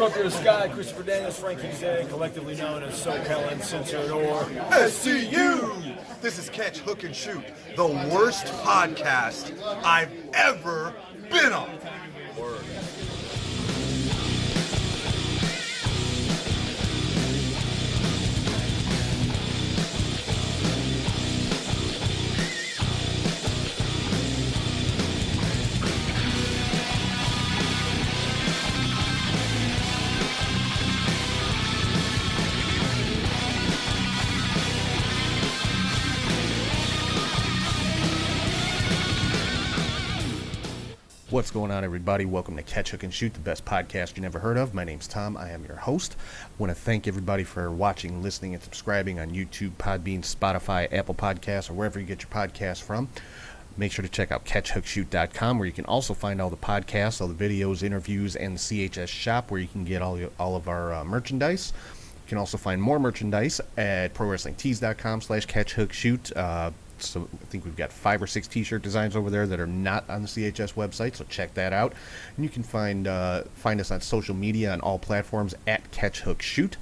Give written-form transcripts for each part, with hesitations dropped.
Up to the sky, Christopher Daniels, Frankie Zay, collectively known as SoCal Uncensored or SCU! This is Catch, Hook, and Shoot, the worst podcast I've ever been on. Word. What's going on, everybody? Welcome to Catch, Hook, and Shoot, the best podcast you never heard of. My name's Tom. I am your host. I want to thank everybody for watching, listening, and subscribing on YouTube, Podbean, Spotify, Apple Podcasts, or wherever you get your podcasts from. Make sure to check out CatchHookShoot.com, where you can also find all the podcasts, all the videos, interviews, and the CHS shop, where you can get all of our merchandise. You can also find more merchandise at ProWrestlingTees.com/CatchHookShoot. So I think we've got 5 or 6 t-shirt designs over there that are not on the CHS website, so check that out. And you can find us on social media on all platforms at CatchHookShoot.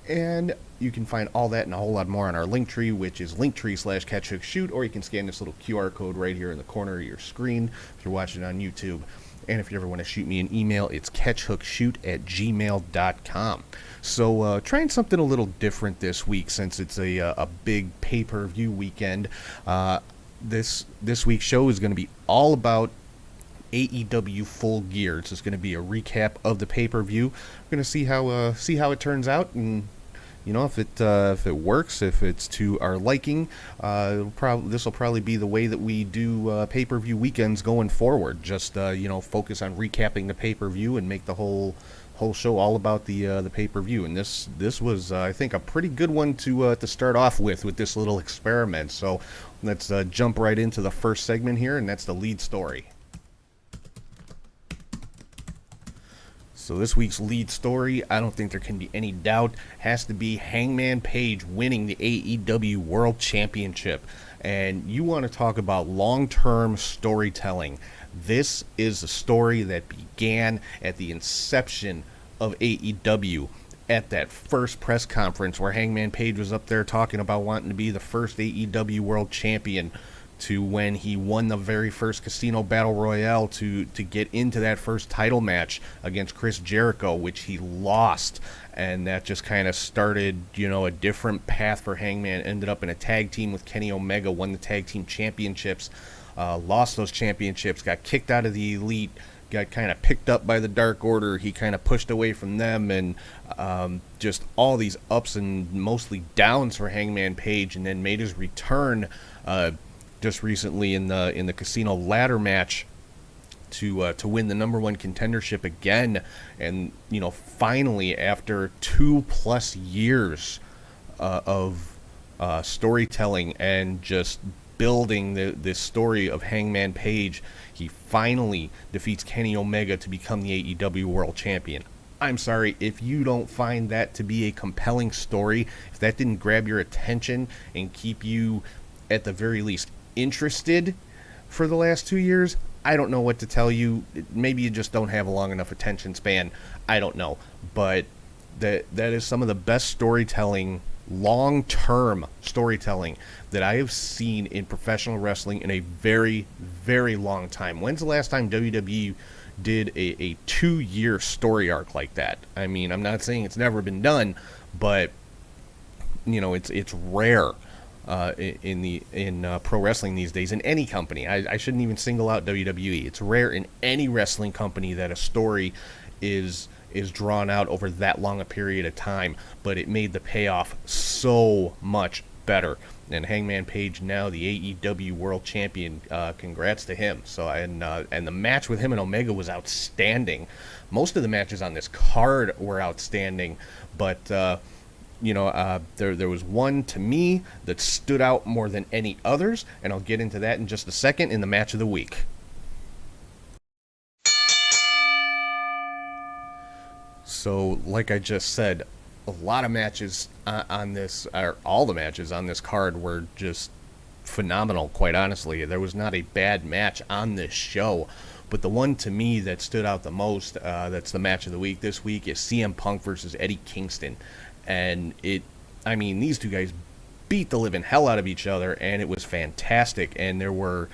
And you can find all that and a whole lot more on our Linktree, which is Linktree/CatchHookShoot, or you can scan this little QR code right here in the corner of your screen if you're watching it on YouTube. And if you ever want to shoot me an email, it's catchhookshoot@gmail.com. So trying something a little different this week since it's a big pay-per-view weekend. This week's show is going to be all about AEW Full Gear. It's just going to be a recap of the pay-per-view. We're going to see how it turns out, and you know, if it works, if it's to our liking, this will probably be the way that we do pay-per-view weekends going forward. Just focus on recapping the pay-per-view and make the whole show all about the pay-per-view. And this was I think a pretty good one to start off with this little experiment. So let's jump right into the first segment here, and that's the lead story. So this week's lead story, I don't think there can be any doubt, has to be Hangman Page winning the AEW World Championship. And you want to talk about long-term storytelling. This is a story that began at the inception of AEW, at that first press conference where Hangman Page was up there talking about wanting to be the first AEW World Champion, to when he won the very first Casino Battle Royale to get into that first title match against Chris Jericho, which he lost. And that just kind of started, a different path for Hangman. Ended up in a tag team with Kenny Omega, won the tag team championships, lost those championships, got kicked out of the Elite, got kind of picked up by the Dark Order. He kind of pushed away from them, and just all these ups and mostly downs for Hangman Page, and then made his return just recently in the Casino ladder match to win the number one contendership again. And finally, after 2+ years of storytelling and just building this story of Hangman Page, he finally defeats Kenny Omega to become the AEW World Champion. I'm sorry, if you don't find that to be a compelling story, if that didn't grab your attention and keep you at the very least interested for the last 2 years, I don't know what to tell you. Maybe you just don't have a long enough attention span. I don't know. But that is some of the best storytelling, long-term storytelling, that I have seen in professional wrestling in a very, very long time. When's the last time WWE did a 2-year story arc like that? I mean, I'm not saying it's never been done, but it's rare. In pro wrestling these days, in any company. I shouldn't even single out WWE. It's rare in any wrestling company that a story is drawn out over that long a period of time, but it made the payoff so much better. And Hangman Page, now the AEW World Champion, congrats to him. So and the match with him and Omega was outstanding. Most of the matches on this card were outstanding, but there was one to me that stood out more than any others, and I'll get into that in just a second in the match of the week. So, like I just said, a lot of matches on this, or all the matches on this card were just phenomenal, quite honestly. There was not a bad match on this show, But the one to me that stood out the most, that's the match of the week this week, is CM Punk versus Eddie Kingston. And these two guys beat the living hell out of each other, and it was fantastic. And there were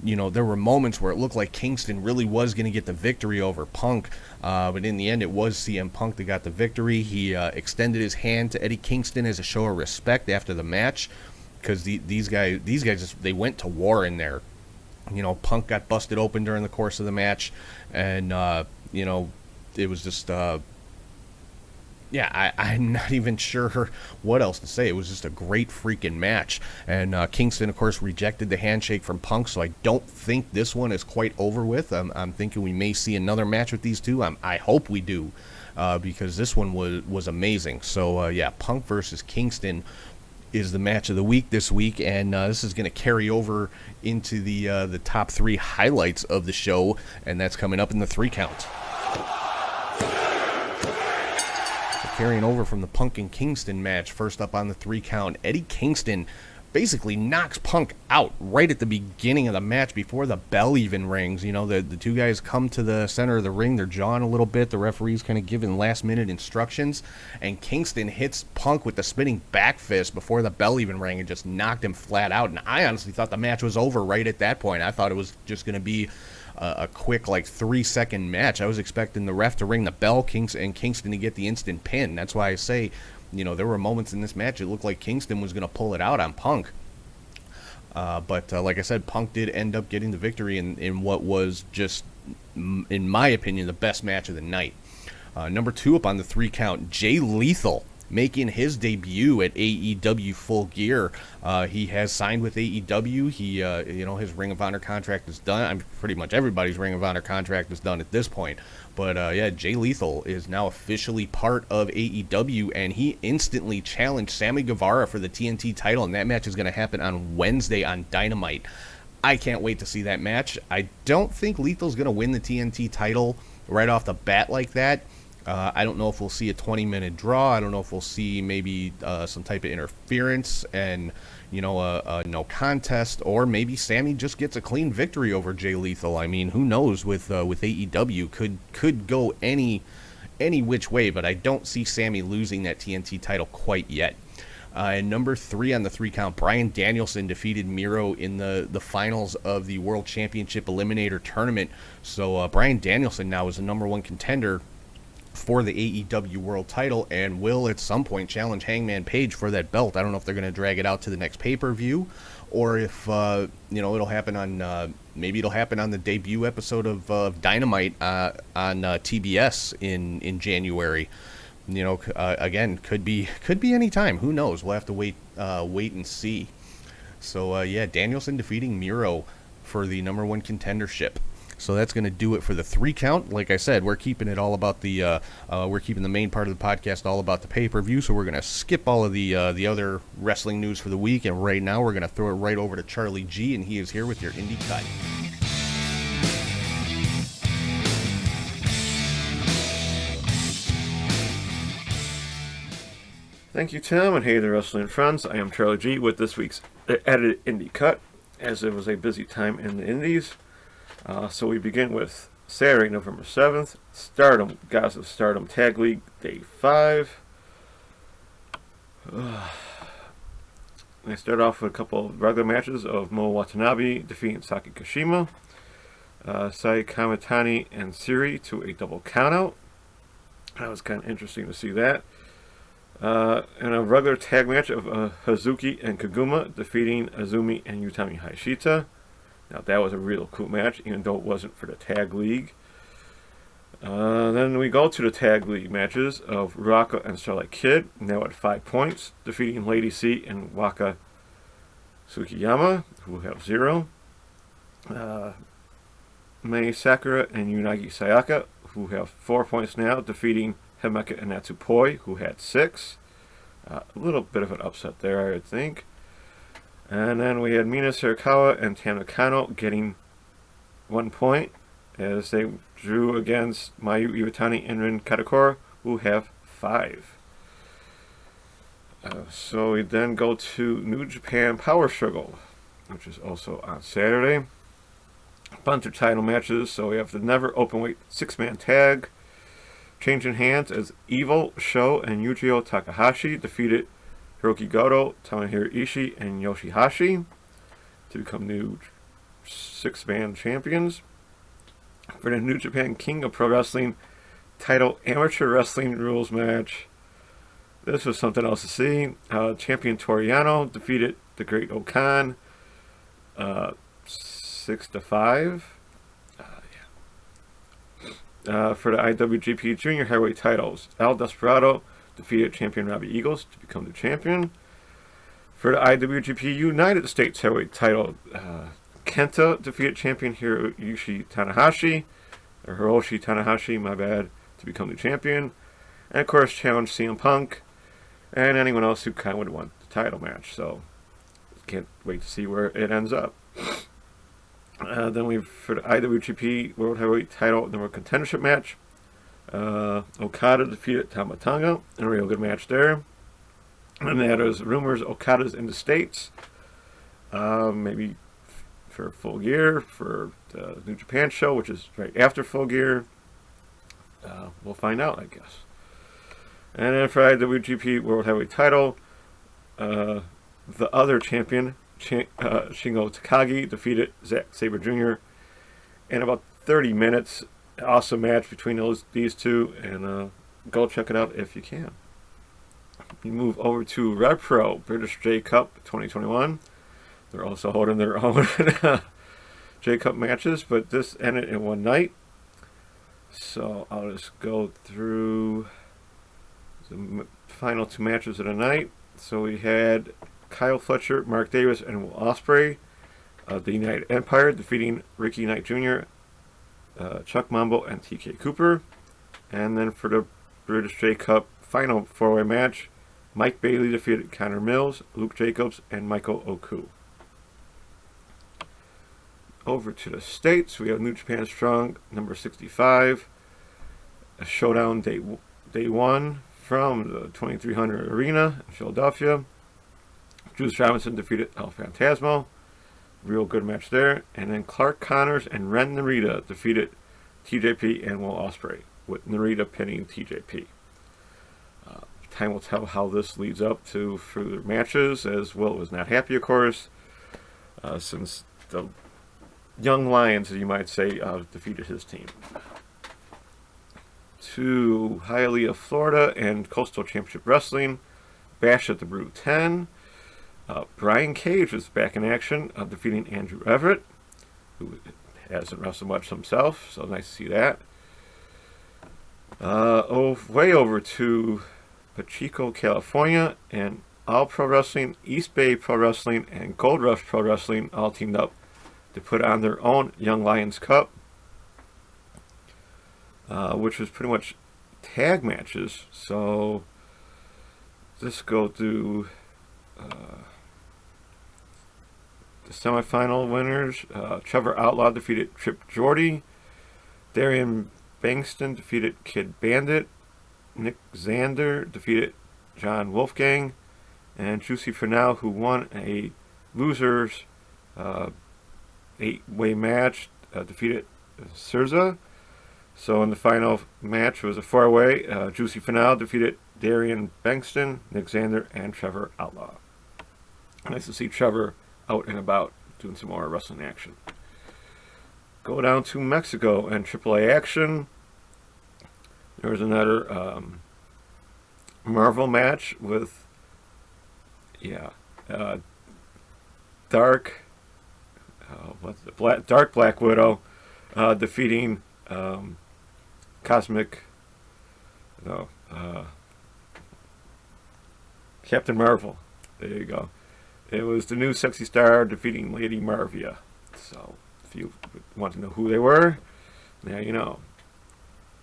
moments where it looked like Kingston really was going to get the victory over Punk, but in the end it was CM Punk that got the victory. He extended his hand to Eddie Kingston as a show of respect after the match, because these guys they went to war in there. Punk got busted open during the course of the match, and it was just I'm not even sure what else to say. It was just a great freaking match. And Kingston, of course, rejected the handshake from Punk, so I don't think this one is quite over with. I'm thinking we may see another match with these two. I hope we do, because this one was amazing. So, Punk versus Kingston is the match of the week this week, and this is going to carry over into the top 3 highlights of the show, and that's coming up in the 3 count. Carrying over from the Punk and Kingston match, first up on the 3 count, Eddie Kingston basically knocks Punk out right at the beginning of the match before the bell even rings. The two guys come to the center of the ring, they're jawing a little bit, the referee's kind of giving last minute instructions, and Kingston hits Punk with the spinning back fist before the bell even rang and just knocked him flat out. And I honestly thought the match was over right at that point. I thought it was just going to be a quick 3-second match. I was expecting the ref to ring the bell, and Kingston to get the instant pin. That's why I say, there were moments in this match it looked like Kingston was going to pull it out on Punk. But like I said, Punk did end up getting the victory in what was just, in my opinion, the best match of the night. Number 2 up on the 3 count, Jay Lethal, making his debut at AEW Full Gear. He has signed with AEW. He, his Ring of Honor contract is done. Pretty much everybody's Ring of Honor contract is done at this point. But Jay Lethal is now officially part of AEW, and he instantly challenged Sammy Guevara for the TNT title, and that match is going to happen on Wednesday on Dynamite. I can't wait to see that match. I don't think Lethal's going to win the TNT title right off the bat like that. I don't know if we'll see a 20-minute draw. I don't know if we'll see maybe some type of interference and, a no contest, or maybe Sammy just gets a clean victory over Jay Lethal. I mean, who knows with AEW? Could go any which way, but I don't see Sammy losing that TNT title quite yet. And number 3 on the 3 count, Bryan Danielson defeated Miro in the finals of the World Championship Eliminator Tournament. So Bryan Danielson now is the number 1 contender for the AEW World title, and will at some point challenge Hangman Page for that belt. I don't know if they're going to drag it out to the next pay-per-view, or if it'll happen on maybe it'll happen on the debut episode of Dynamite on TBS in January. Again, could be any time. Who knows? We'll have to wait and see. So Danielson defeating Miro for the number 1 contendership. So that's going to do it for the 3 count. Like I said, we're keeping it all about we're keeping the main part of the podcast all about the pay-per-view. So we're going to skip all of the other wrestling news for the week, and right now we're going to throw it right over to Charlie G, and he is here with your Indie Cut. Thank you, Tim, and hey there, wrestling friends. I am Charlie G with this week's edited Indie Cut, as it was a busy time in the Indies. So we begin with Saturday, November 7th, Stardom, Gods of Stardom Tag League, Day 5. They start off with a couple of regular matches of Mo Watanabe defeating Saki Kashima, Sai Kamitani and Siri to a double countout. That was kind of interesting to see that. And a regular tag match of Hazuki and Kaguma defeating Azumi and Utami Hayashita. Now that was a real cool match, even though it wasn't for the tag league. Then we go to the tag league matches of Ruaka and Starlight Kid, now at 5 points, defeating Lady C and Waka Tsukiyama, who have 0. Mei Sakura and Unagi Sayaka, who have 4 points now, defeating Himeka and Natsupoi, who had 6. A little bit of an upset there, I would think. And then we had Mina Sarakawa and Tam Nakano getting 1 point as they drew against Mayu Iwatani and Rin Katakura, who have 5. So we then go to New Japan Power Struggle, which is also on Saturday. bunch of title matches. So we have the Never Openweight 6-man tag. Changing hands as Evil, Sho, and Yujiro Takahashi defeated Hiroki Goto, Tomohiro Ishii, and Yoshihashi to become new 6-man champions. For the New Japan King of Pro Wrestling title amateur wrestling rules match, this was something else to see. Champion Toriano defeated the Great Okan 6-5. For the IWGP Junior Heavyweight titles, Al Desperado defeated champion Robbie Eagles to become the champion. For the IWGP United States Heavyweight title, Kenta defeated champion Hiroshi Tanahashi, my bad, to become the champion. And of course, challenged CM Punk and anyone else who kind of would want the title match. So, can't wait to see where it ends up. Then we've, for the IWGP World Heavyweight title number contendership match, Okada defeated Tama Tonga in a real good match there. And there's rumors Okada's in the States, maybe for Full Gear, for the New Japan show, which is right after Full Gear. We'll find out, I guess. And then for IWGP World Heavyweight title, the other champion, Shingo Takagi, defeated Zack Sabre Jr. in about 30 minutes. Awesome match between these two, and go check it out if you can. You move over to Rev Pro British J Cup 2021. They're also holding their own J Cup matches, but this ended in one night. So I'll just go through the final two matches of the night. So we had Kyle Fletcher, Mark Davis, and Will Ospreay of the United Empire defeating Ricky Knight Jr., Chuck Mambo, and TK Cooper. And then for the British J Cup final four-way match, Mike Bailey defeated Connor Mills, Luke Jacobs, and Michael Oku. Over to the States, we have New Japan Strong number 65, a showdown day one from the 2300 Arena in Philadelphia. Juice Robinson defeated El Phantasmo. Real good match there. And then Clark Connors and Ren Narita defeated TJP and Will Ospreay, with Narita pinning TJP. Time will tell how this leads up to further matches, as Will was not happy, of course, since the Young Lions, as you might say, defeated his team. To Hialeah, Florida, and Coastal Championship Wrestling, Bash at the Brew 10. Brian Cage is back in action, defeating Andrew Everett, who hasn't wrestled much himself, so nice to see that. Way over to Pacheco, California, and All Pro Wrestling, East Bay Pro Wrestling, and Gold Rush Pro Wrestling all teamed up to put on their own Young Lions Cup, which was pretty much tag matches. So let's go through the semifinal winners. Trevor Outlaw defeated Trip Jordy. Darian Bankston defeated Kid Bandit. Nick Xander defeated John Wolfgang. And Juicy Finau, who won a losers 8-way match, defeated Surza. So in the final match, it was a 4-way. Juicy Finau defeated Darian Bankston, Nick Xander, and Trevor Outlaw. Nice to see Trevor out and about doing some more wrestling action. Go down to Mexico and AAA action. There was another Marvel match with Dark Black Widow defeating Captain Marvel. There you go. It was the new sexy star defeating Lady Marvia. So if you want to know who they were, now you know.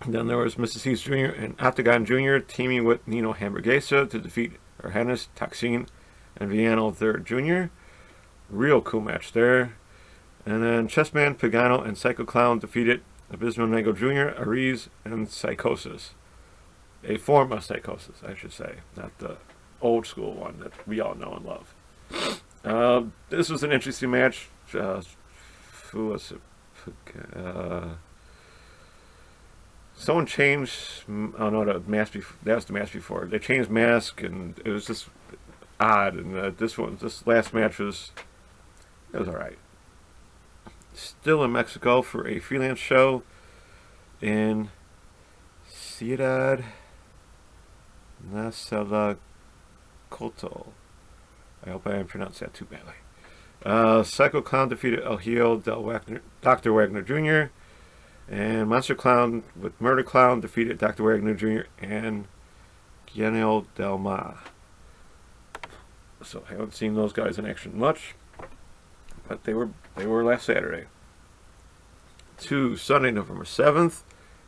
Then there was Mr. Cease Jr. and Octagon Jr. teaming with Nino Hamburguesa to defeat Argenis, Toxin, and Villano III Jr. Real cool match there. And then Chessman, Pagano, and Psycho Clown defeated Abismo Nego Jr., Ariz, and Psychosis. A form of Psychosis, I should say. Not the old school one that we all know and love. This was an interesting match. Who was it? Someone changed. Oh no, the mask before. That was the match before. They changed mask, and it was just odd. And this last match was all right. Still in Mexico for a freelance show in Ciudad Nazalacotl. I hope I didn't pronounce that too badly. Psycho Clown defeated El Hijo del Wagner, Dr. Wagner Jr. And Monster Clown with Murder Clown defeated Dr. Wagner Jr. and Guillermo del Mar. So I haven't seen those guys in action much, but they were last Saturday. To Sunday, November 7th,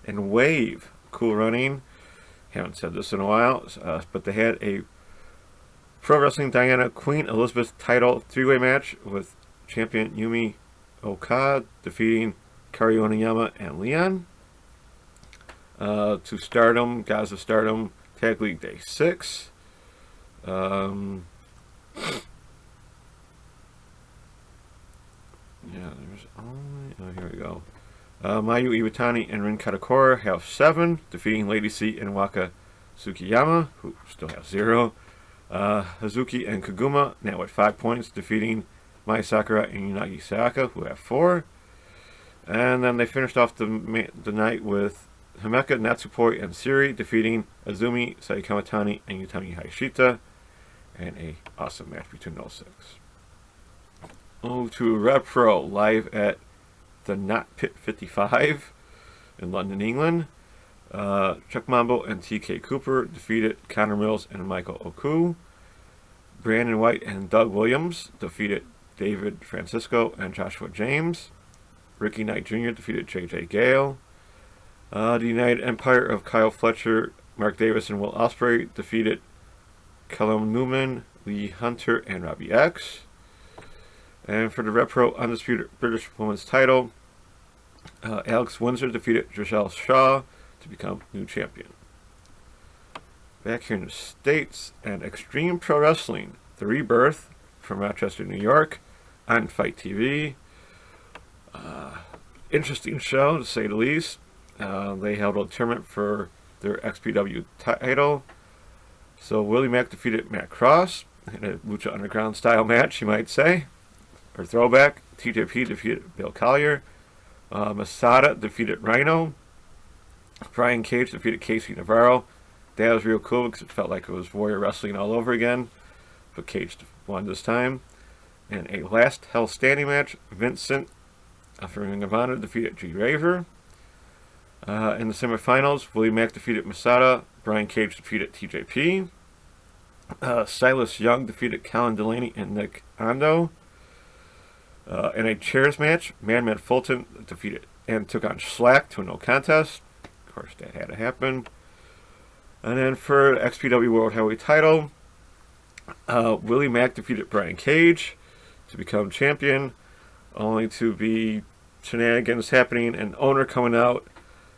and Wave, cool running. Haven't said this in a while, but they had a Pro Wrestling Diana Queen Elizabeth title three-way match with champion Yumi Oka defeating Kari Oniyama and Leon. To Stardom, Gods of Stardom, Tag League Day 6. Yeah, there's only... Oh, here we go. Mayu Iwatani and Rin Katakora have 7, defeating Lady C and Waka Tsukiyama, who still have 0. Hazuki and Kaguma, now at 5 points, defeating Mai Sakura and Unagi Sayaka, who have 4. And then they finished off the night with Himeka, Natsupoi, and Siri, defeating Azumi, Saikamatani, and Utami Hayashita, and a awesome match between those 6. To Rev Pro, live at the Not Pit 55 in London, England. Chuck Mambo and TK Cooper defeated Connor Mills and Michael Oku. Brandon White and Doug Williams defeated David Francisco and Joshua James. Ricky Knight Jr. defeated JJ Gale. The United Empire of Kyle Fletcher, Mark Davis, and Will Ospreay defeated Callum Newman, Lee Hunter, and Robbie X. And for the Rev Pro Undisputed British Women's title, Alex Windsor defeated Giselle Shaw to become new champion. Back here in the States, and Extreme Pro Wrestling, The Rebirth from Rochester, New York, on Fight TV. Interesting show, to say the least. They held a tournament for their XPW title. So Willie Mack defeated Matt Cross in a Lucha Underground style match, you might say. Or throwback. TJP defeated Bill Collier. Masada defeated Rhino. Brian Cage defeated Casey Navarro. That was real cool because it felt like it was Warrior Wrestling all over again. But Cage won this time. And a last Hell Standing match. Vincent from Ring of Honor defeated G. Raver. In the semifinals, Willie Mack defeated Masada. Brian Cage defeated TJP. Silas Young defeated Colin Delaney and Nick Ando. In a chairs match, Madman Fulton defeated and took on Slack to a no contest. Of course, that had to happen. And then for XPW World Heavyweight title, Willie Mack defeated Brian Cage to become champion, only to be shenanigans happening and owner coming out,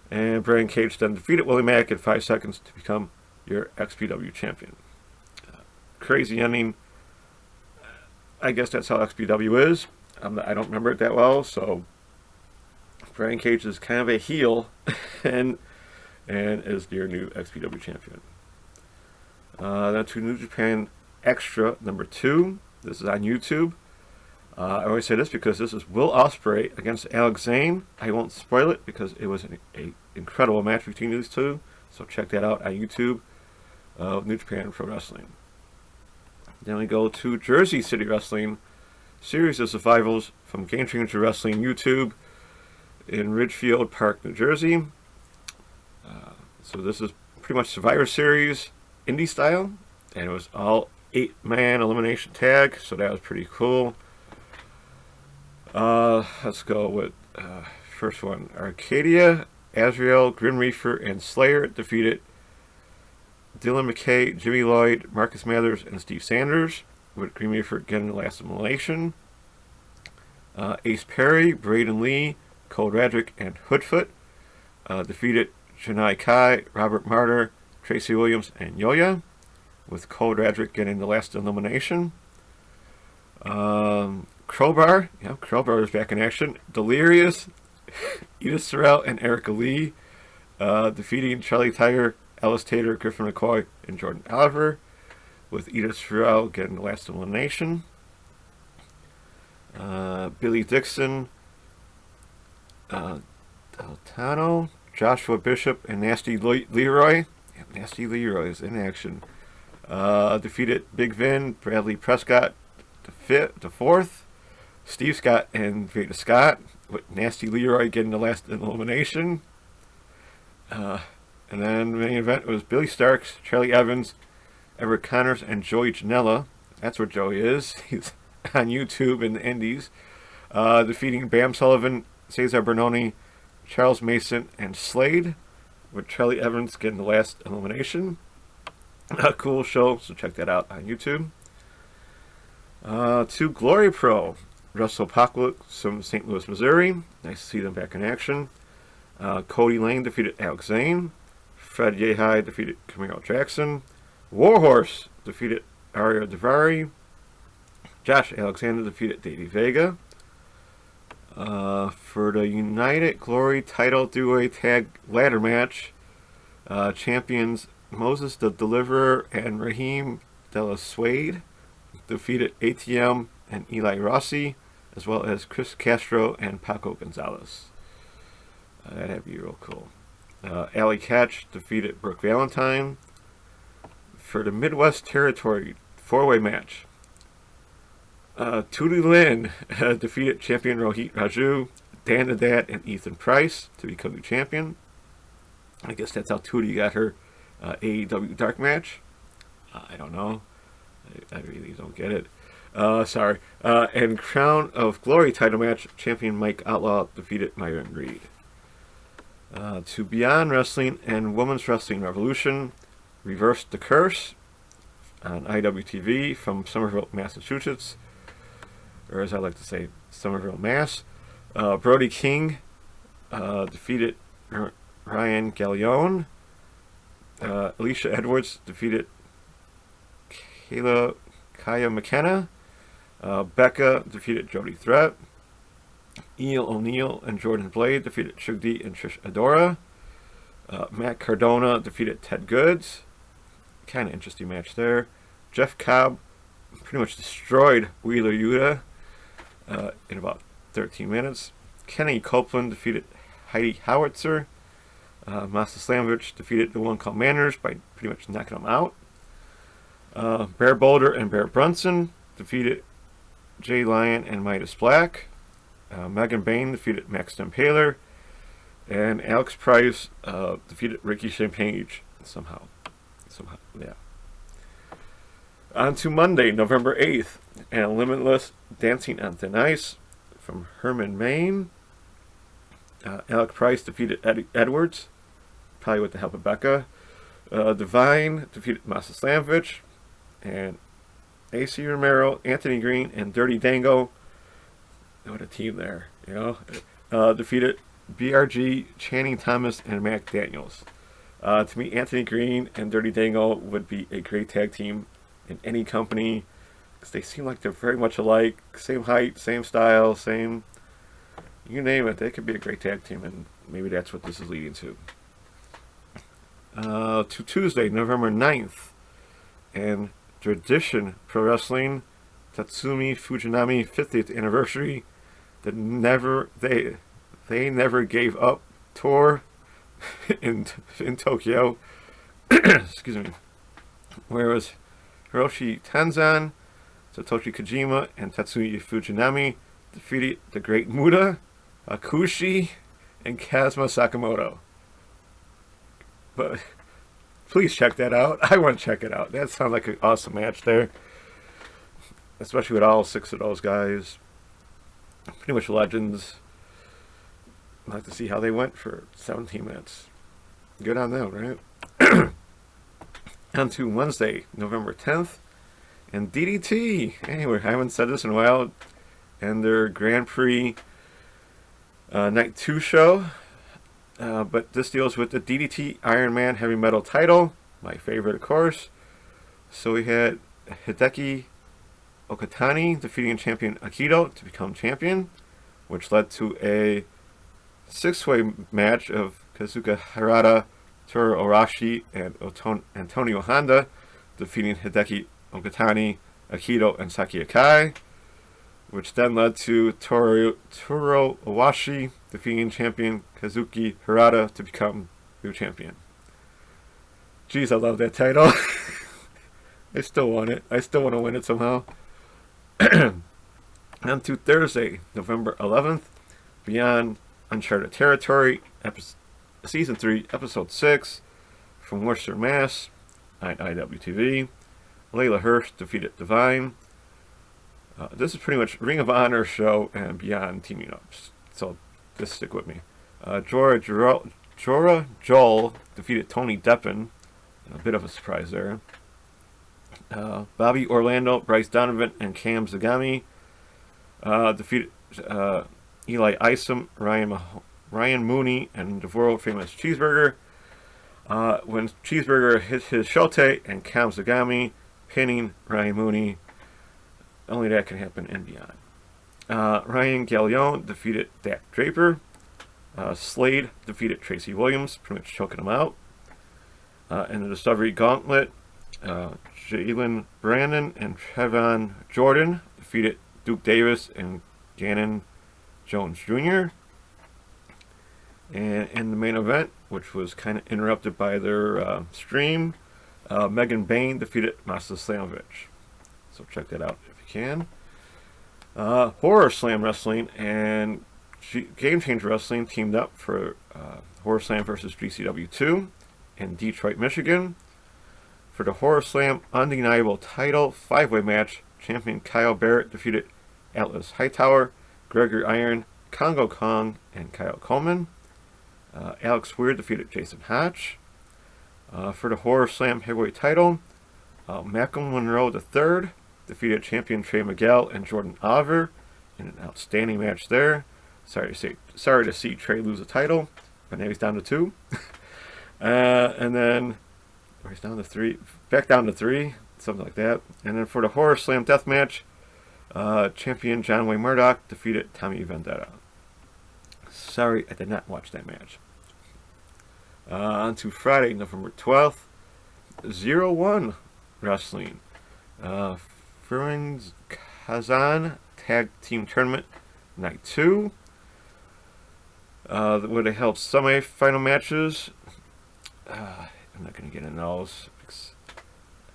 and Brian Cage then defeated Willie Mack in 5 seconds to become your XPW champion. Crazy ending. I guess that's how XPW is. I don't remember it that well, so Brian Cage is kind of a heel and is your new XPW champion. Then to New Japan Extra number 2. This is on YouTube. I always say this because this is Will Ospreay against Alex Zane. I won't spoil it because it was an incredible match between these two. So check that out on YouTube of New Japan Pro Wrestling. Then we go to Jersey City Wrestling, Series of Survivals from Game Changer Wrestling YouTube in Ridgefield Park, New Jersey. So this is pretty much Survivor Series indie style, and it was all 8-man elimination tag, so that was pretty cool. Let's go with first one. Arcadia, Azrael, Grim Reaper, and Slayer defeated Dylan McKay, Jimmy Lloyd, Marcus Mathers, and Steve Sanders, with Grim Reaper getting the last elimination. Ace Perry, Braden Lee, Cole Radrick, and Hoodfoot defeated Janai Kai, Robert Martyr, Tracy Williams, and Yoya, with Cole Radrick getting the last elimination. Crowbar, Crowbar is back in action. Delirious, Edith Sorrell and Erica Lee, defeating Charlie Tiger, Alice Tater, Griffin McCoy, and Jordan Oliver, with Edith Sorrell getting the last elimination. Billy Dixon, Deltano, Joshua Bishop, and Nasty Leroy. Yeah, Nasty Leroy is in action. Defeated Big Vin, Bradley Prescott, the fourth, Steve Scott, and Veda Scott, with Nasty Leroy getting the last elimination. And then the main event was Billy Starks, Charlie Evans, Everett Connors, and Joey Janela. That's where Joey is. He's on YouTube in the Indies. Defeating Bam Sullivan, Cesar Bernoni, Charles Mason, and Slade, with Charlie Evans getting the last elimination. A cool show, so check that out on YouTube. To Glory Pro, Russell Apocalypse from St. Louis, Missouri. Nice to see them back in action. Cody Lane defeated Alex Zane. Fred Yehai defeated Camille Jackson. Warhorse defeated Aria Davari. Josh Alexander defeated Davey Vega. For the United Glory title duo tag ladder match, champions Moses the Deliverer and Raheem Della Suede defeated ATM and Eli Rossi, as well as Chris Castro and Paco Gonzalez. That'd be real cool. Allie Catch defeated Brooke Valentine. For the Midwest Territory four-way match, Tootie Lynn defeated champion Rohit Raju, Dan the Dad, and Ethan Price to become the champion. I guess that's how Tootie got her AEW Dark match. I don't know. I really don't get it. Sorry. And Crown of Glory title match, champion Mike Outlaw defeated Myron Reed. To Beyond Wrestling and Women's Wrestling Revolution, Reverse the Curse on IWTV from Somerville, Massachusetts. Or as I like to say, Somerville, Mass. Brody King defeated Ryan Gallione. Alicia Edwards defeated Kaya McKenna. Becca defeated Jody Threat. Eel O'Neill and Jordan Blade defeated Shug D and Trish Adora. Matt Cardona defeated Ted Goods. Kind of interesting match there. Jeff Cobb pretty much destroyed Wheeler Yuta in about 13 minutes. Kenny Copeland defeated Heidi Howitzer. Masa Slamovich defeated the one called Manners by pretty much knocking him out. Bear Boulder and Bear Brunson defeated Jay Lyon and Midas Black. Megan Bain defeated Max Impaler. And Alex Price defeated Ricky Champagne somehow. Yeah. On to Monday, November 8th, and Limitless Dancing on Thin Ice from Herman, Maine. Alex Price defeated Eddie Edwards, probably with the help of Becca. Divine defeated Masa Slamovich. And AC Romero, Anthony Green, and Dirty Dango. What a team there, you know. Defeated BRG, Channing Thomas, and Mac Daniels. To me, Anthony Green and Dirty Dango would be a great tag team in any company, because they seem like they're very much alike. Same height, same style, same... You name it, they could be a great tag team, and maybe that's what this is leading to. To Tuesday, November 9th, and Tradition Pro Wrestling, Tatsumi Fujinami 50th anniversary, they never gave up tour in Tokyo. Excuse me. Whereas Hiroshi Tanzan, Satoshi Kojima, and Tatsuya Fujinami defeated the Great Muta, Akushi, and Kazuma Sakamoto. But please check that out. I want to check it out. That sounds like an awesome match there. Especially with all 6 of those guys. Pretty much legends. I'd like to see how they went for 17 minutes. Good on them, right? On to Wednesday, November 10th. And DDT. Anyway, I haven't said this in a while. And their Grand Prix Night 2 show. But this deals with the DDT Iron Man Heavy Metal title. My favorite, of course. So we had Hideki Okatani defeating champion Akito to become champion, which led to a six-way match of Kazuka Harada, Toru Arashi, and Antonio Honda, defeating Hideki Okatani, Akito, and Saki Akai, which then led to Toru Owashi defeating champion Kazuki Harada to become new champion. Jeez, I love that title. I still want it. I still want to win it somehow. On to Thursday, November 11th, Beyond Uncharted Territory, Season 3, Episode 6, from Worcester, Mass, on IWTV. Layla Hirsch defeated Divine. This is pretty much Ring of Honor show and Beyond teaming up, so just stick with me. Jorah Joel defeated Tony Deppen. A bit of a surprise there. Bobby Orlando, Bryce Donovan, and Cam Zagami defeated Eli Isom, Ryan Mooney, and the world famous Cheeseburger. When Cheeseburger hit his Shote and Cam Zagami, pinning Ryan Mooney. Only that can happen and beyond. Ryan Galeone defeated Dak Draper. Slade defeated Tracy Williams, pretty much choking him out. In the Discovery Gauntlet, Jalen Brandon and Trevon Jordan defeated Duke Davis and Gannon Jones Jr. And in the main event, which was kind of interrupted by their stream, Megan Bain defeated Masa Slamovich. So check that out if you can. Horror Slam Wrestling and Game Changer Wrestling teamed up for Horror Slam versus GCW 2 in Detroit, Michigan. For the Horror Slam Undeniable title 5-way match, champion Kyle Barrett defeated Atlas Hightower, Gregory Iron, Congo Kong, and Kyle Coleman. Alex Weir defeated Jason Hatch. For the Horror Slam Heavyweight title, Malcolm Monroe III defeated champion Trey Miguel and Jordan Oliver in an outstanding match there. Sorry to see Trey lose a title, but now he's down to 2. And then he's down to 3, back down to 3, something like that. And then for the Horror Slam Death match, champion John Wayne Murdoch defeated Tommy Vendetta. Sorry, I did not watch that match. On to Friday, November 12th, 0-1 Wrestling. Furin's Kazan Tag Team Tournament, Night 2. Where they held semi-final matches. I'm not going to get into those.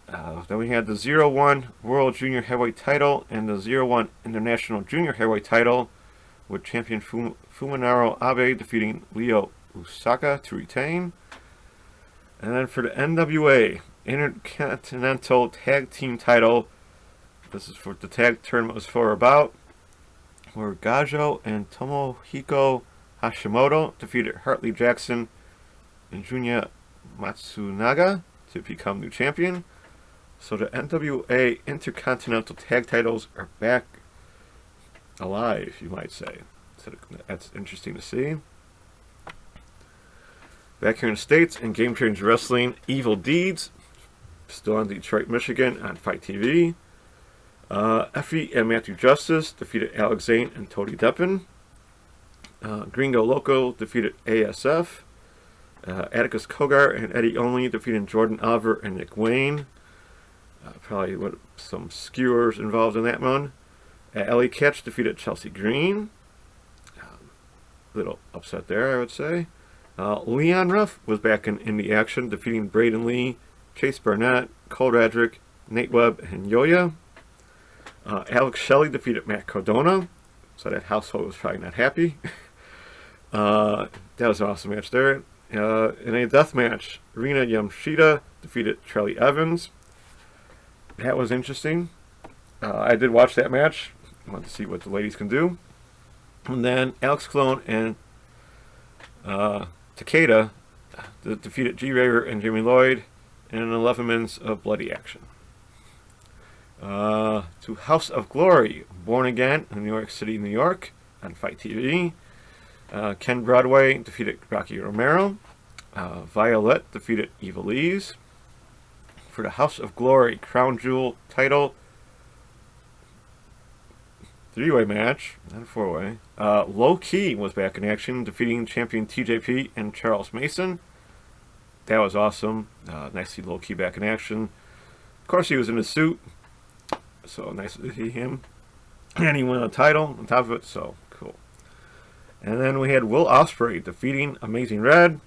Then we had the 0-1 World Junior Heavyweight title and the 0-1 International Junior Heavyweight title, with champion Fuminaro Abe defeating Leo Osaka to retain. And then for the NWA Intercontinental Tag Team title, this is what the tag tournament was for about, where Gajo and Tomohiko Hashimoto defeated Hartley Jackson and Junya Matsunaga to become new champion. So the NWA Intercontinental Tag titles are back alive, you might say. So that's interesting to see. Back here in the States, in Game Changer Wrestling, Evil Deeds, still on Detroit, Michigan, on Fight TV. Effie and Matthew Justice defeated Alex Zane and Tony Deppen. Gringo Loco defeated ASF. Atticus Kogar and Eddie Only defeating Jordan Oliver and Nick Wayne. Probably some skewers involved in that one. Ellie Catch defeated Chelsea Green. Little upset there, I would say. Leon Ruff was back in indie action, defeating Braden Lee, Chase Burnett, Cole Radrick, Nate Webb, and Yoya. Alex Shelley defeated Matt Cardona, so that household was probably not happy. That was an awesome match there. In a death match, Rina Yamashita defeated Charlie Evans. That was interesting. I did watch that match. I wanted to see what the ladies can do. And then Alex Colon and Takeda defeated G. Raver and Jimmy Lloyd in an 11 minutes of bloody action. To House of Glory, Born Again in New York City, New York, on Fight TV. Ken Broadway defeated Rocky Romero. Violet defeated Evilise. For the House of Glory Crown Jewel title, three-way match, not a four-way. Low Key was back in action, defeating champion TJP and Charles Mason. That was awesome. Nice to see Low Key back in action. Of course, he was in a suit, so nice to see him. And he won a title on top of it, so cool. And then we had Will Ospreay defeating Amazing Red.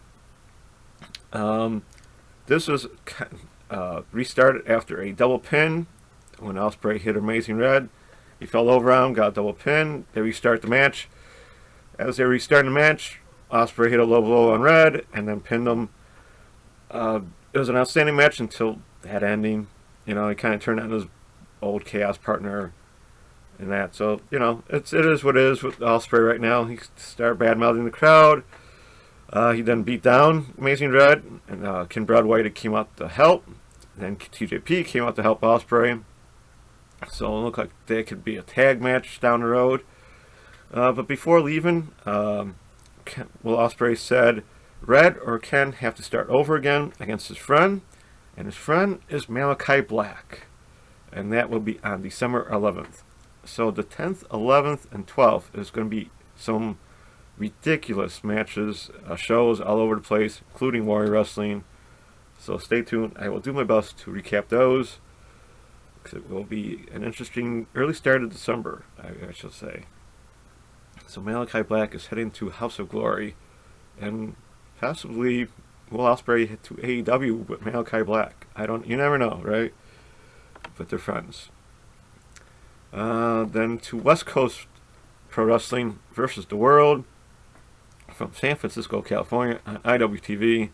This was restarted after a double pin when Ospreay hit Amazing Red. He fell over on him, got a double pin. They restart the match. As they restart the match, Ospreay hit a low blow on Red and then pinned him. It was an outstanding match until that ending. You know, he kind of turned on his old Chaos partner and that. So, you know, it is what it is with Ospreay right now. He started bad-mouthing the crowd. He then beat down Amazing Red, and Ken Broadway came out to help. Then TJP came out to help Ospreay. So it looked like there could be a tag match down the road. But before leaving, Will Ospreay said Red or Ken have to start over again against his friend. And his friend is Malachi Black. And that will be on December 11th. So the 10th, 11th, and 12th is going to be some ridiculous matches, shows all over the place, including Warrior Wrestling. So stay tuned. I will do my best to recap those, because it will be an interesting early start of December, I shall say. So Malachi Black is heading to House of Glory, and possibly Will Ospreay to AEW with Malachi Black. You never know, right? But they're friends. Then to West Coast Pro Wrestling versus the World from San Francisco, California on IWTV.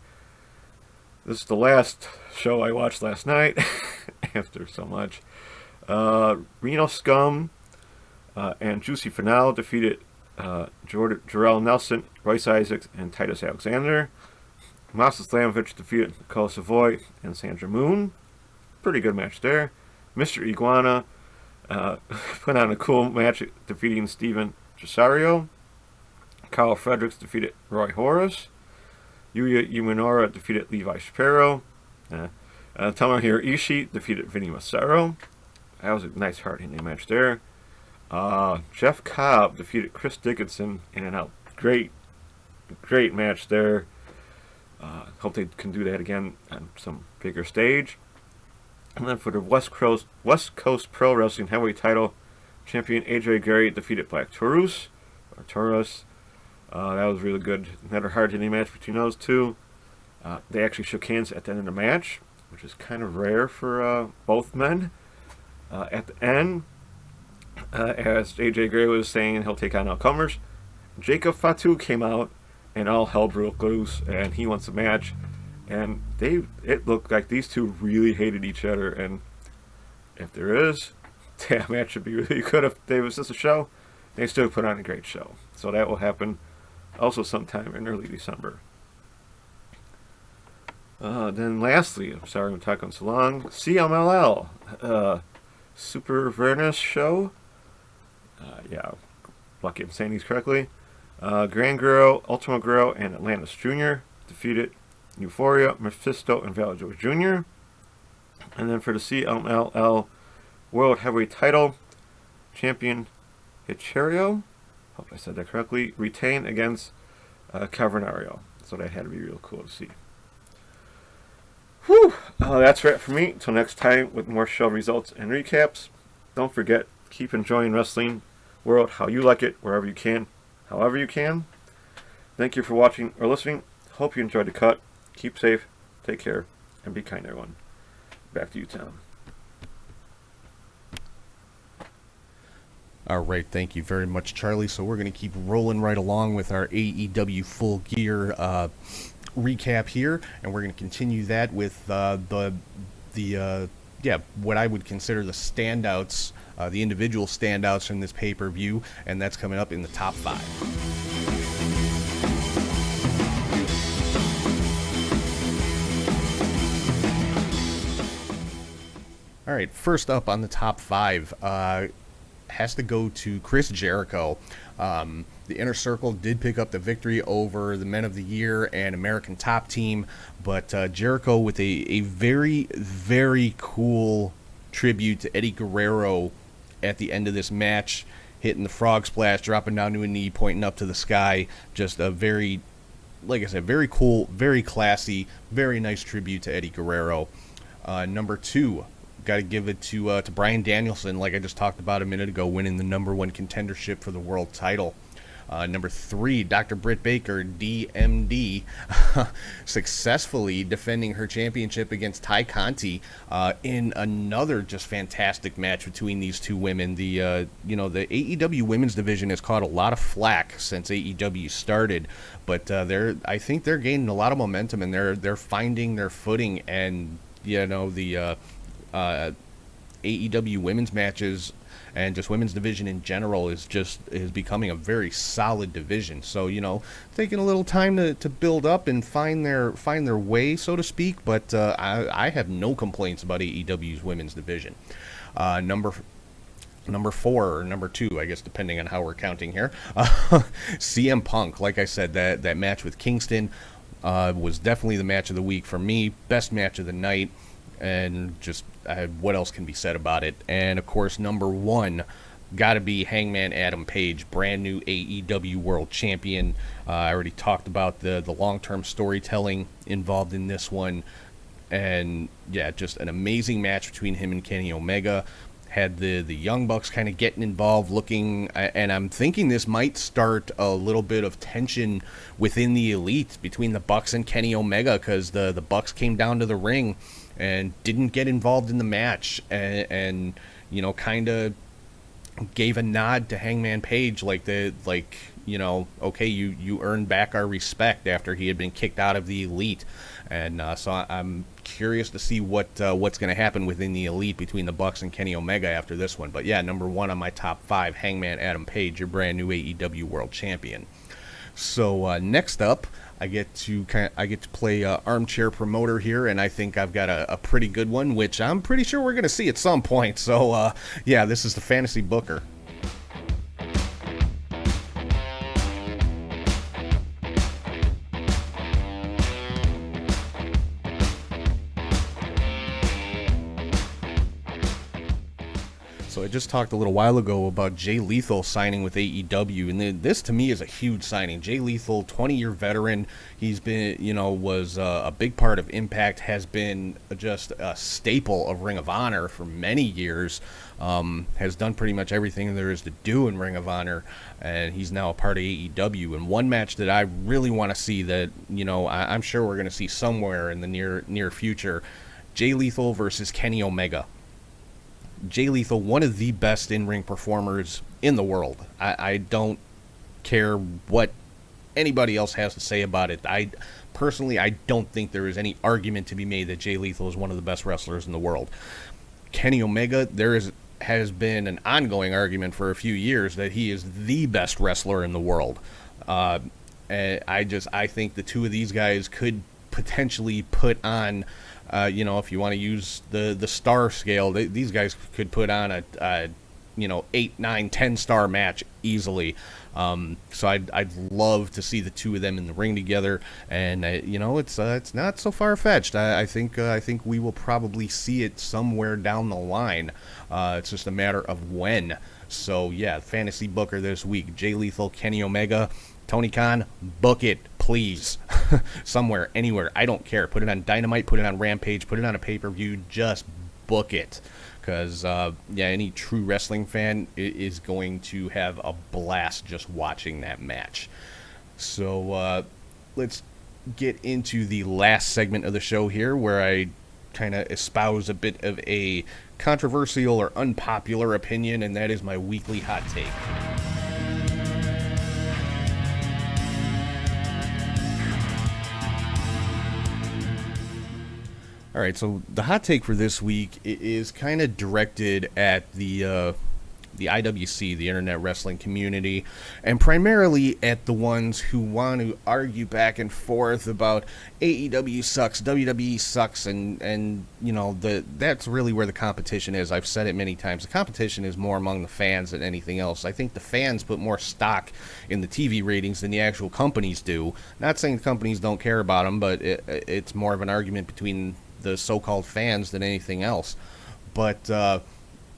This is the last show I watched last night after so much. Reno Scum and Juicy Finale defeated Jarrell Nelson, Royce Isaacs, and Titus Alexander. Masa Slamovich defeated Nicole Savoy and Sandra Moon. Pretty good match there. Mr. Iguana put on a cool match defeating Steven Cesario. Carl Fredericks defeated Roy Horace. Yuya Uminora defeated Levi Shapiro. Tomohiro Ishii defeated Vinny Massaro. That was a nice hard-hitting match there. Jeff Cobb defeated Chris Dickinson in and out. Great match there. Hope they can do that again on some bigger stage. And then for the West Coast Pro Wrestling Heavyweight title, champion AJ Gray defeated Black Taurus. That was really good. Another hard-hitting match between those two. They actually shook hands at the end of the match, which is kind of rare for both men. At the end, as AJ Gray was saying he'll take on outcomers, Jacob Fatu came out and all hell broke loose, and he wants a match. And it looked like these two really hated each other, and if there is, that match should be really good. If they was just a show, they still put on a great show. So that will happen also sometime in early December. Then lastly, I'm sorry I'm talking so long, CMLL, Super Vernus show. Yeah, lucky I'm saying these correctly. Grand Guerrero, Ultimo Guerrero, and Atlantis Jr. defeated Euphoria, Mephisto, and Valor Joe Jr. And then for the CMLL World Heavyweight title, champion Hichario, hope I said that correctly, retained against Cavernario. So that had to be real cool to see. Whew! That's it for me. Until next time with more show results and recaps. Don't forget, keep enjoying wrestling world how you like it, wherever you can, however you can. Thank you for watching or listening. Hope you enjoyed the cut. Keep safe, take care, and be kind, everyone. Back to you, Tom. All right, thank you very much, Charlie. So we're going to keep rolling right along with our AEW Full Gear recap here, and we're going to continue that with what I would consider the standouts, the individual standouts from this pay-per-view, and that's coming up in the top 5. All right, first up on the top 5 has to go to Chris Jericho. The Inner Circle did pick up the victory over the Men of the Year and American Top Team, but Jericho with a very, very cool tribute to Eddie Guerrero at the end of this match. hitting the frog splash, dropping down to a knee, pointing up to the sky. Just a very, like I said, very cool, very classy, very nice tribute to Eddie Guerrero. Number 2, got to give it to Bryan Danielson, like I just talked about a minute ago, winning the number 1 contendership for the world title. Number 3, Dr. Britt Baker, DMD, successfully defending her championship against Ty Conti in another just fantastic match between these two women. The the AEW women's division has caught a lot of flack since AEW started, but I think they're gaining a lot of momentum, and they're finding their footing, and the AEW women's matches and just women's division in general is becoming a very solid division. So, taking a little time to build up and find their way, so to speak. But I have no complaints about AEW's women's division. Number 4 or number 2, I guess, depending on how we're counting here. CM Punk, like I said, that match with Kingston was definitely the match of the week for me. Best match of the night. And just what else can be said about it? And of course, number 1, got to be Hangman Adam Page, brand new AEW World Champion. I already talked about the long-term storytelling involved in this one, and yeah, just an amazing match between him and Kenny Omega. Had the Young Bucks kind of getting involved, looking, and I'm thinking this might start a little bit of tension within the Elite between the Bucks and Kenny Omega, because the Bucks came down to the ring and didn't get involved in the match, and kind of gave a nod to Hangman Page, okay, you earned back our respect after he had been kicked out of the Elite. And so I'm curious to see what's going to happen within the Elite between the Bucks and Kenny Omega after this one. But yeah, number 1 on my top 5, Hangman Adam Page, your brand new AEW World Champion. So next up, I get to play armchair promoter here, and I think I've got a pretty good one, which I'm pretty sure we're going to see at some point. So yeah, this is the Fantasy Booker. So I just talked a little while ago about Jay Lethal signing with AEW, and this to me is a huge signing. Jay Lethal, 20-year veteran. He's been, was a big part of Impact, has been just a staple of Ring of Honor for many years, has done pretty much everything there is to do in Ring of Honor, and he's now a part of AEW. And one match that I really want to see that, I'm sure we're going to see somewhere in the near future, Jay Lethal versus Kenny Omega. Jay Lethal, one of the best in-ring performers in the world. I don't care what anybody else has to say about it. I don't think there is any argument to be made that Jay Lethal is one of the best wrestlers in the world. Kenny Omega, has been an ongoing argument for a few years that he is the best wrestler in the world. And I think the two of these guys could potentially put on, if you want to use the star scale, these guys could put on a 8, 9, 10 star match easily. So I'd love to see the two of them in the ring together, and it's not so far fetched. I think we will probably see it somewhere down the line. It's just a matter of when. So yeah, Fantasy Booker this week: Jay Lethal, Kenny Omega. Tony Khan, book it, please. Somewhere, anywhere, I don't care. Put it on Dynamite, put it on Rampage, put it on a pay-per-view, just book it. Because, any true wrestling fan is going to have a blast just watching that match. So, let's get into the last segment of the show here, where I kind of espouse a bit of a controversial or unpopular opinion, and that is my weekly hot take. All right, so the hot take for this week is kind of directed at the IWC, the Internet Wrestling Community, and primarily at the ones who want to argue back and forth about AEW sucks, WWE sucks, and that's really where the competition is. I've said it many times. The competition is more among the fans than anything else. I think the fans put more stock in the TV ratings than the actual companies do. Not saying the companies don't care about them, but it's more of an argument between the so-called fans than anything else. But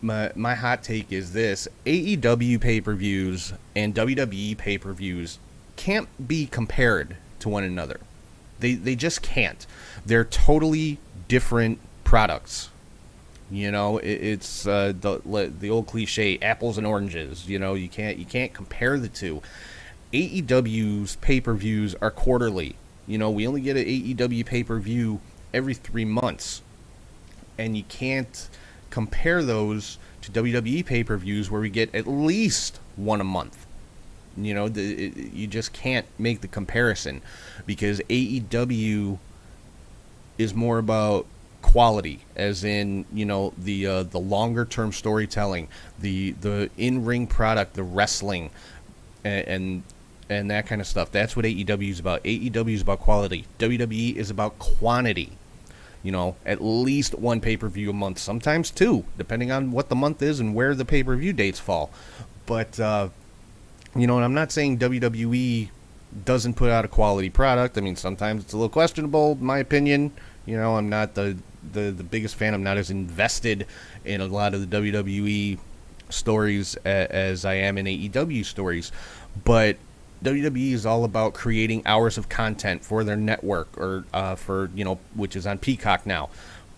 my hot take is this: AEW pay-per-views and WWE pay-per-views can't be compared to one another. They just can't. They're totally different products. You know, it's the old cliche, apples and oranges. You know, you can't compare the two. AEW's pay-per-views are quarterly. You know, we only get an AEW pay-per-view every 3 months, and you can't compare those to WWE pay-per-views where we get at least one a month. You know, you just can't make the comparison, because AEW is more about quality, as in, you know, the longer term storytelling, the in-ring product, the wrestling, and that kind of stuff. That's what AEW is about. AEW is about quality. WWE is about quantity. You know, at least one pay-per-view a month, sometimes two, depending on what the month is and where the pay-per-view dates fall. But you know, and I'm not saying WWE doesn't put out a quality product. I mean, sometimes it's a little questionable, in my opinion. You know, I'm not the biggest fan. I'm not as invested in a lot of the WWE stories as I am in AEW stories. But WWE is all about creating hours of content for their network, or for, you know, which is on Peacock now.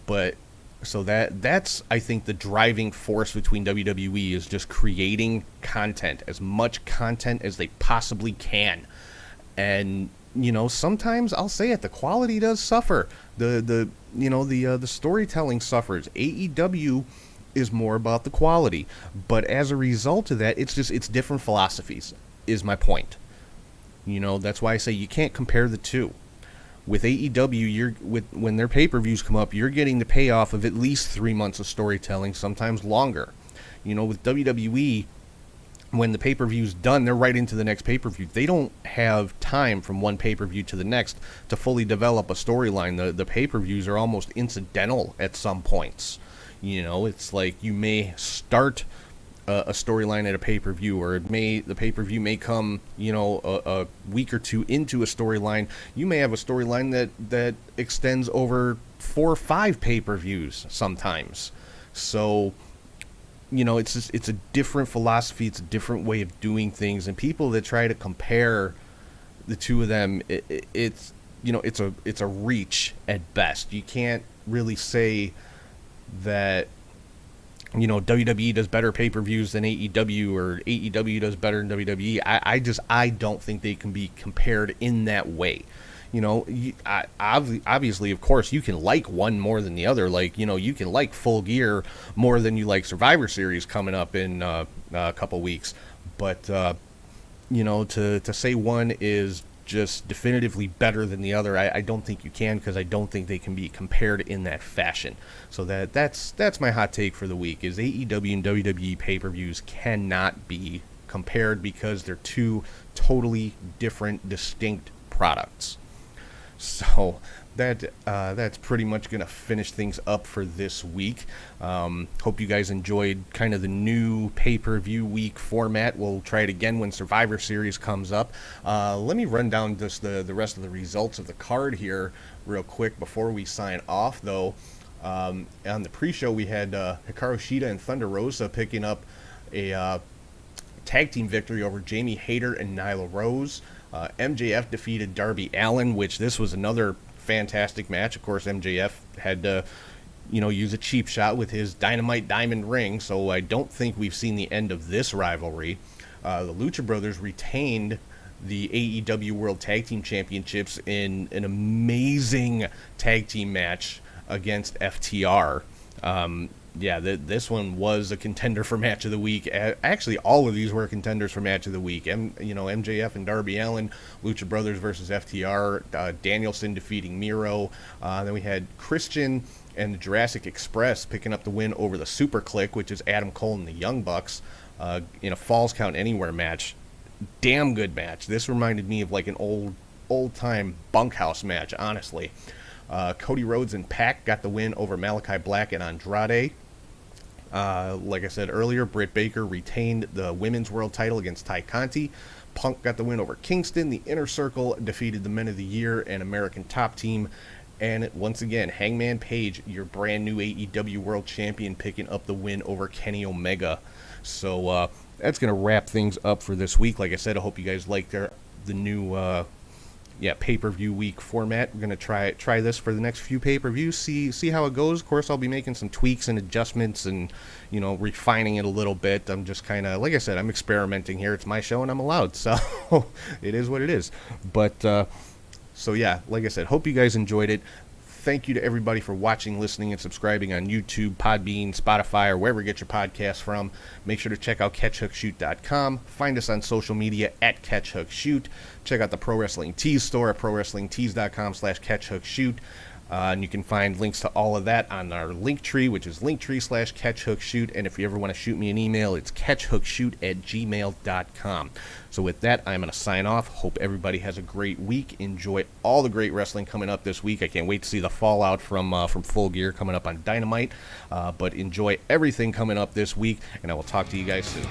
But so that's I think the driving force between WWE is just creating content, as much content as they possibly can. And you know, sometimes I'll say it, the quality does suffer. The storytelling suffers. AEW is more about the quality, but as a result of that, it's different philosophies, is my point. You know, that's why I say you can't compare the two. With AEW, when their pay-per-views come up, you're getting the payoff of at least 3 months of storytelling, sometimes longer. You know, with WWE, when the pay-per-view's done, they're right into the next pay-per-view. They don't have time from one pay-per-view to the next to fully develop a storyline. The pay-per-views are almost incidental at some points. You know, it's like you may start a storyline at a pay-per-view, or the pay-per-view may come, you know, a week or two into a storyline. You may have a storyline that extends over 4 or 5 pay-per-views sometimes. So, you know, it's a different philosophy. It's a different way of doing things, and people that try to compare the two of them, it's a reach at best. You can't really say that, you know, WWE does better pay-per-views than AEW, or AEW does better than WWE. I don't think they can be compared in that way. You know, obviously, of course, you can like one more than the other. Like, you know, you can like Full Gear more than you like Survivor Series coming up in a couple weeks. But, you know, to say one is just definitively better than the other, I don't think you can, because I don't think they can be compared in that fashion. So that's my hot take for the week, is AEW and WWE pay-per-views cannot be compared, because they're two totally different, distinct products. So that's pretty much going to finish things up for this week. Hope you guys enjoyed kind of the new pay-per-view week format. We'll try it again when Survivor Series comes up. Let me run down just the rest of the results of the card here real quick before we sign off, though. On the pre-show, we had Hikaru Shida and Thunder Rosa picking up a tag team victory over Jamie Hayter and Nyla Rose. MJF defeated Darby Allin, which this was another fantastic match. Of course, MJF had to, you know, use a cheap shot with his Dynamite diamond ring, so I don't think we've seen the end of this rivalry. The Lucha Brothers retained the AEW World Tag Team Championships in an amazing tag team match against FTR. This one was a contender for match of the week. Actually, all of these were contenders for match of the week. MJF and Darby Allin, Lucha Brothers versus FTR, Danielson defeating Miro. Then we had Christian and the Jurassic Express picking up the win over the Super Click, which is Adam Cole and the Young Bucks, in a Falls Count Anywhere match. Damn good match. This reminded me of like an old-time bunkhouse match, honestly. Cody Rhodes and Pac got the win over Malachi Black and Andrade. Like I said earlier, Britt Baker retained the women's world title against Ty Conti. Punk got the win over Kingston. The Inner Circle defeated the Men of the Year and American Top Team. And once again, Hangman Page, your brand new AEW World Champion, picking up the win over Kenny Omega. So that's going to wrap things up for this week. Like I said, I hope you guys like the new pay-per-view week format. We're going to try this for the next few pay-per-views, see how it goes. Of course, I'll be making some tweaks and adjustments and, refining it a little bit. I'm just kind of, like I said, I'm experimenting here. It's my show and I'm allowed, so it is what it is. But, so yeah, like I said, hope you guys enjoyed it. Thank you to everybody for watching, listening, and subscribing on YouTube, Podbean, Spotify, or wherever you get your podcasts from. Make sure to check out CatchHookShoot.com. Find us on social media at CatchHookShoot. Check out the Pro Wrestling Tees store at ProWrestlingTees.com/CatchHookShoot. And you can find links to all of that on our Linktree, which is Linktree/CatchHookShoot. And if you ever want to shoot me an email, it's CatchHookShoot@gmail.com. So with that, I'm going to sign off. Hope everybody has a great week. Enjoy all the great wrestling coming up this week. I can't wait to see the fallout from Full Gear coming up on Dynamite. But enjoy everything coming up this week, and I will talk to you guys soon.